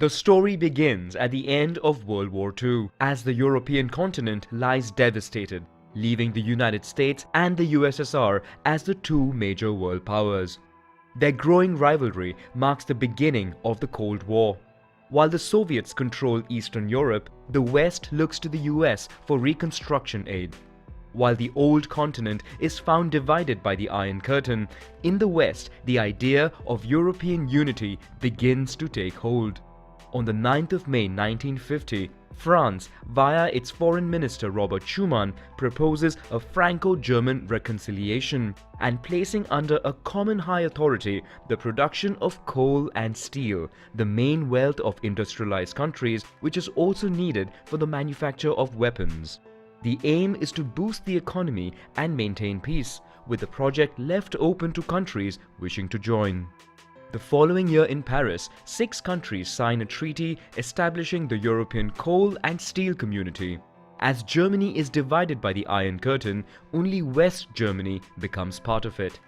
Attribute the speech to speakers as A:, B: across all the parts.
A: The story begins at the end of World War II, as the European continent lies devastated, leaving the United States and the USSR as the two major world powers. Their growing rivalry marks the beginning of the Cold War. While the Soviets control Eastern Europe, the West looks to the US for reconstruction aid. While the old continent is found divided by the Iron Curtain, in the West the idea of European unity begins to take hold. On the 9th of May 1950, France, via its Foreign Minister Robert Schuman, proposes a Franco-German reconciliation and placing under a common high authority the production of coal and steel, the main wealth of industrialized countries, which is also needed for the manufacture of weapons. The aim is to boost the economy and maintain peace, with the project left open to countries wishing to join. The following year in Paris, 6 countries sign a treaty establishing the European Coal and Steel Community. As Germany is divided by the Iron Curtain, only West Germany becomes part of it.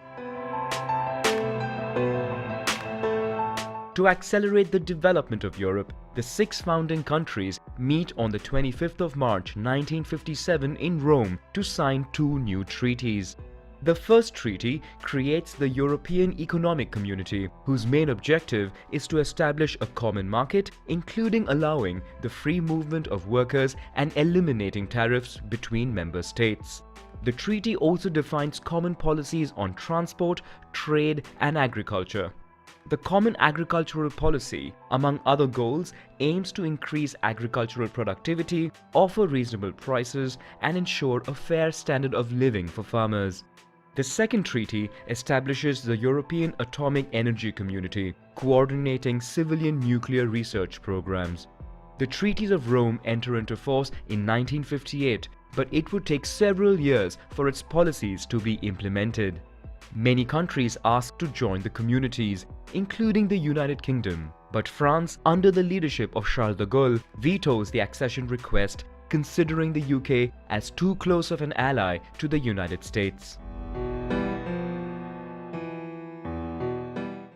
A: To accelerate the development of Europe, the 6 founding countries meet on the 25th of March 1957 in Rome to sign 2 new treaties. The first treaty creates the European Economic Community, whose main objective is to establish a common market, including allowing the free movement of workers and eliminating tariffs between member states. The treaty also defines common policies on transport, trade, and agriculture. The Common Agricultural Policy, among other goals, aims to increase agricultural productivity, offer reasonable prices, and ensure a fair standard of living for farmers. The second treaty establishes the European Atomic Energy Community, coordinating civilian nuclear research programs. The Treaties of Rome enter into force in 1958, but it would take several years for its policies to be implemented. Many countries asked to join the communities, including the United Kingdom, but France, under the leadership of Charles de Gaulle, vetoes the accession request, considering the UK as too close of an ally to the United States.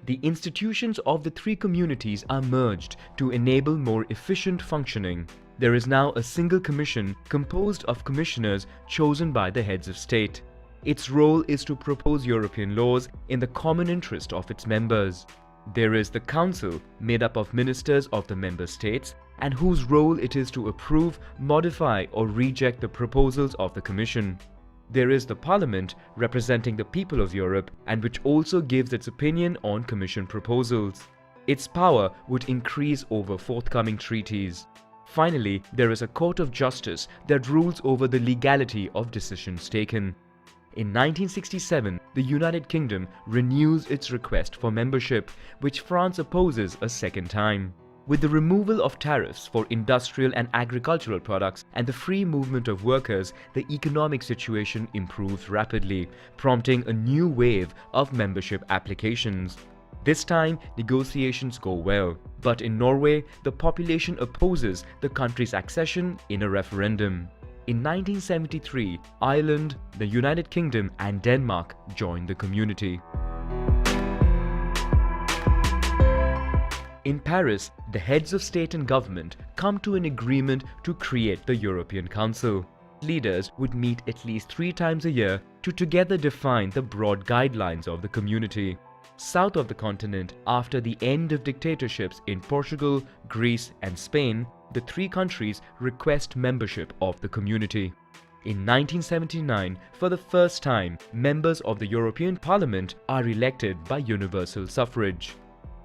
A: The institutions of the 3 communities are merged to enable more efficient functioning. There is now a single commission composed of commissioners chosen by the heads of state. Its role is to propose European laws in the common interest of its members. There is the Council, made up of ministers of the member states, and whose role it is to approve, modify, or reject the proposals of the Commission. There is the Parliament, representing the people of Europe, and which also gives its opinion on Commission proposals. Its power would increase over forthcoming treaties. Finally, there is a Court of Justice that rules over the legality of decisions taken. In 1967, the United Kingdom renews its request for membership, which France opposes a second time. With the removal of tariffs for industrial and agricultural products and the free movement of workers, the economic situation improves rapidly, prompting a new wave of membership applications. This time, negotiations go well, but in Norway, the population opposes the country's accession in a referendum. In 1973, Ireland, the United Kingdom, and Denmark joined the community. In Paris, the heads of state and government come to an agreement to create the European Council. Leaders would meet at least 3 times a year to together define the broad guidelines of the community. South of the continent, after the end of dictatorships in Portugal, Greece, and Spain, the 3 countries request membership of the community. In 1979, for the first time, members of the European Parliament are elected by universal suffrage.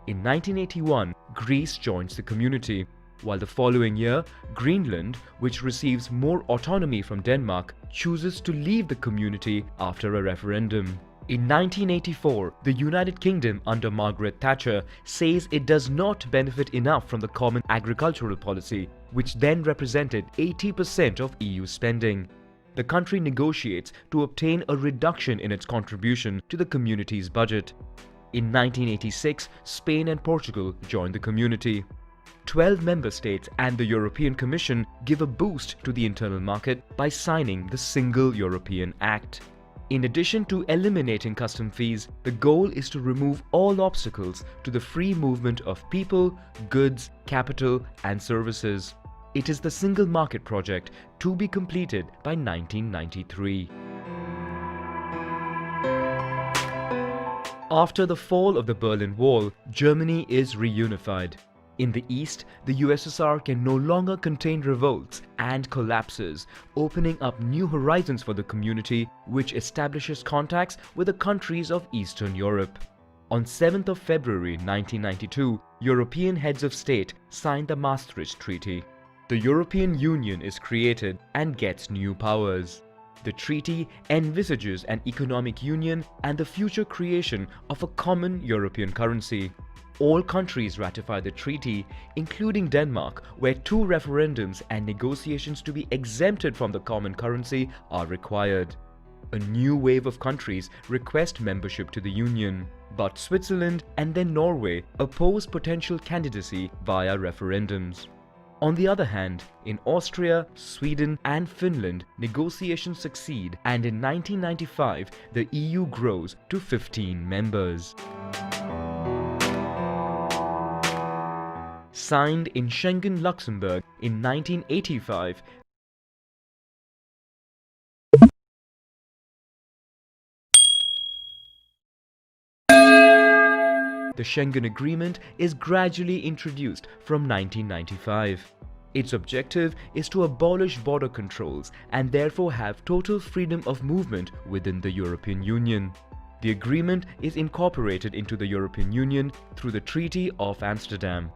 A: In 1981, Greece joins the community, while the following year, Greenland, which receives more autonomy from Denmark, chooses to leave the community after a referendum. In 1984, the United Kingdom under Margaret Thatcher says it does not benefit enough from the Common Agricultural Policy, which then represented 80% of EU spending. The country negotiates to obtain a reduction in its contribution to the community's budget. In 1986, Spain and Portugal joined the community. 12 member states and the European Commission give a boost to the internal market by signing the Single European Act. In addition to eliminating custom fees, the goal is to remove all obstacles to the free movement of people, goods, capital, and services. It is the Single Market project to be completed by 1993. After the fall of the Berlin Wall, Germany is reunified. In the east, the USSR can no longer contain revolts and collapses, opening up new horizons for the community, which establishes contacts with the countries of Eastern Europe. On 7th of February 1992, European heads of state signed the Maastricht Treaty. The European Union is created and gets new powers. The treaty envisages an economic union and the future creation of a common European currency. All countries ratify the treaty, including Denmark, where 2 referendums and negotiations to be exempted from the common currency are required. A new wave of countries request membership to the Union, but Switzerland and then Norway oppose potential candidacy via referendums. On the other hand, in Austria, Sweden and Finland, negotiations succeed, and in 1995 the EU grows to 15 members. Signed in Schengen, Luxembourg in 1985, the Schengen Agreement is gradually introduced from 1995. Its objective is to abolish border controls and therefore have total freedom of movement within the European Union. The agreement is incorporated into the European Union through the Treaty of Amsterdam.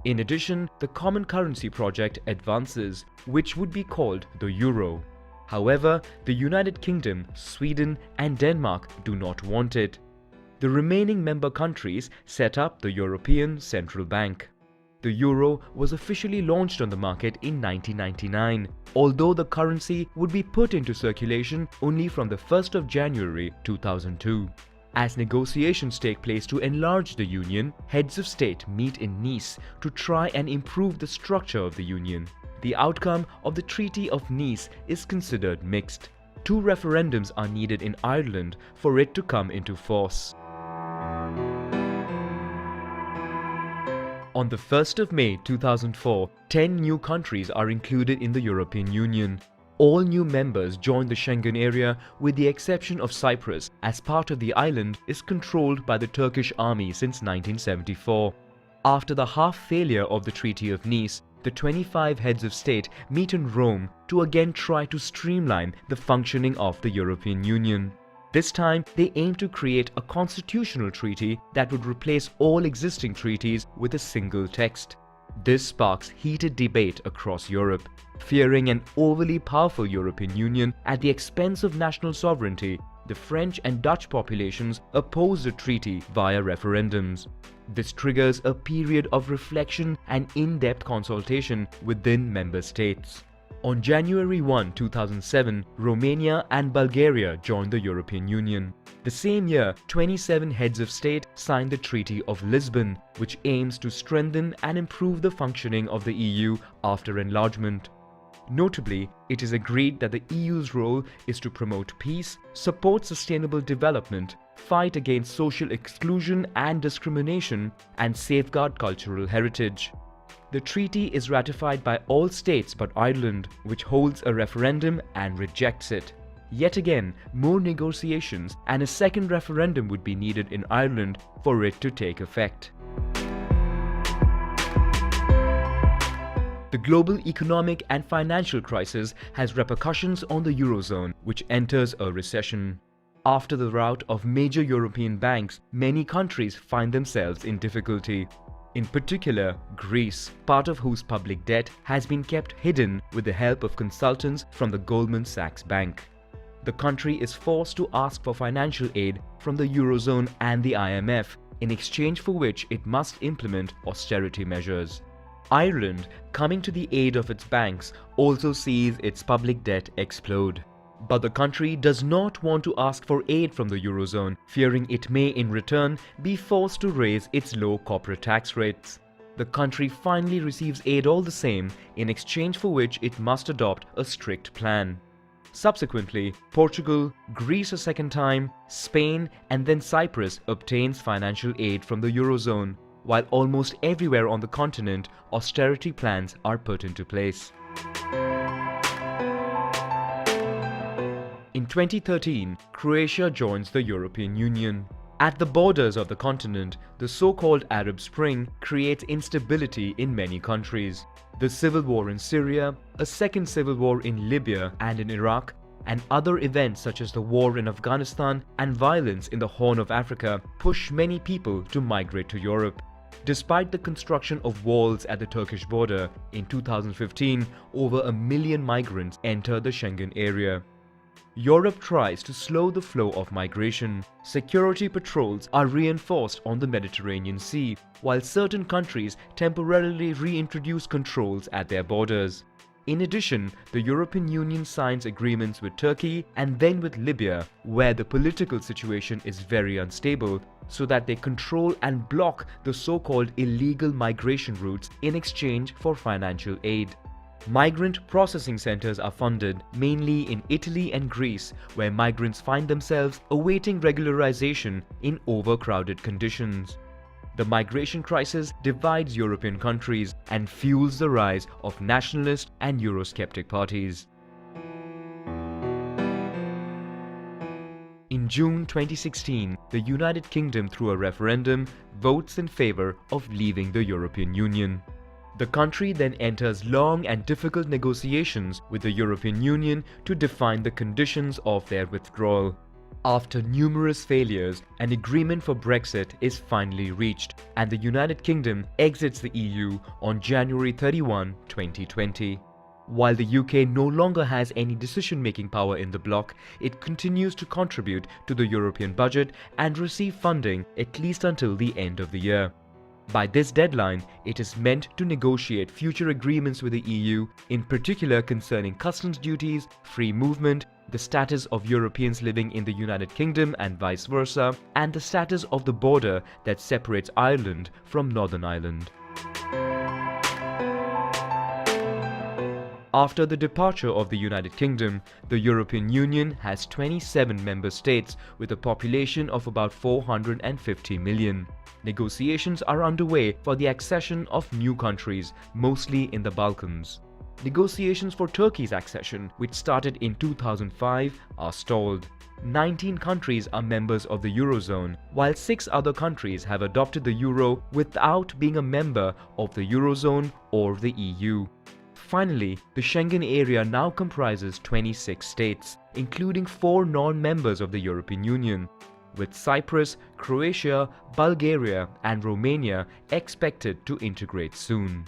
A: In addition, the common currency project advances, which would be called the Euro. However, the United Kingdom, Sweden and Denmark do not want it. The remaining member countries set up the European Central Bank. The euro was officially launched on the market in 1999, although the currency would be put into circulation only from the 1st of January 2002. As negotiations take place to enlarge the Union, heads of state meet in Nice to try and improve the structure of the Union. The outcome of the Treaty of Nice is considered mixed. 2 referendums are needed in Ireland for it to come into force. On the 1st of May 2004, 10 new countries are included in the European Union. All new members join the Schengen area with the exception of Cyprus, as part of the island is controlled by the Turkish army since 1974. After the half-failure of the Treaty of Nice, the 25 heads of state meet in Rome to again try to streamline the functioning of the European Union. This time, they aim to create a constitutional treaty that would replace all existing treaties with a single text. This sparks heated debate across Europe. Fearing an overly powerful European Union at the expense of national sovereignty, the French and Dutch populations oppose the treaty via referendums. This triggers a period of reflection and in-depth consultation within member states. On January 1, 2007, Romania and Bulgaria joined the European Union. The same year, 27 heads of state signed the Treaty of Lisbon, which aims to strengthen and improve the functioning of the EU after enlargement. Notably, it is agreed that the EU's role is to promote peace, support sustainable development, fight against social exclusion and discrimination, and safeguard cultural heritage. The treaty is ratified by all states but Ireland, which holds a referendum and rejects it. Yet again, more negotiations and a second referendum would be needed in Ireland for it to take effect. The global economic and financial crisis has repercussions on the Eurozone, which enters a recession. After the rout of major European banks, many countries find themselves in difficulty. In particular, Greece, part of whose public debt has been kept hidden with the help of consultants from the Goldman Sachs Bank. The country is forced to ask for financial aid from the Eurozone and the IMF, in exchange for which it must implement austerity measures. Ireland, coming to the aid of its banks, also sees its public debt explode. But the country does not want to ask for aid from the Eurozone, fearing it may in return be forced to raise its low corporate tax rates. The country finally receives aid all the same, in exchange for which it must adopt a strict plan. Subsequently, Portugal, Greece a second time, Spain and then Cyprus obtains financial aid from the Eurozone, while almost everywhere on the continent, austerity plans are put into place. In 2013, Croatia joins the European Union. At the borders of the continent, the so-called Arab Spring creates instability in many countries. The civil war in Syria, a second civil war in Libya and in Iraq, and other events such as the war in Afghanistan and violence in the Horn of Africa push many people to migrate to Europe. Despite the construction of walls at the Turkish border, in 2015, over 1 million migrants entered the Schengen area. Europe tries to slow the flow of migration. Security patrols are reinforced on the Mediterranean Sea, while certain countries temporarily reintroduce controls at their borders. In addition, the European Union signs agreements with Turkey and then with Libya, where the political situation is very unstable, so that they control and block the so-called illegal migration routes in exchange for financial aid. Migrant processing centers are funded mainly in Italy and Greece, where migrants find themselves awaiting regularization in overcrowded conditions. The migration crisis divides European countries and fuels the rise of nationalist and Eurosceptic parties. In June 2016, the United Kingdom, through a referendum, votes in favor of leaving the European Union. The country then enters long and difficult negotiations with the European Union to define the conditions of their withdrawal. After numerous failures, an agreement for Brexit is finally reached, and the United Kingdom exits the EU on January 31, 2020. While the UK no longer has any decision-making power in the bloc, it continues to contribute to the European budget and receive funding at least until the end of the year. By this deadline, it is meant to negotiate future agreements with the EU, in particular concerning customs duties, free movement, the status of Europeans living in the United Kingdom and vice versa, and the status of the border that separates Ireland from Northern Ireland. After the departure of the United Kingdom, the European Union has 27 member states with a population of about 450 million. Negotiations are underway for the accession of new countries, mostly in the Balkans. Negotiations for Turkey's accession, which started in 2005, are stalled. 19 countries are members of the Eurozone, while 6 other countries have adopted the Euro without being a member of the Eurozone or the EU. Finally, the Schengen area now comprises 26 states, including 4 non-members of the European Union, with Cyprus, Croatia, Bulgaria and Romania expected to integrate soon.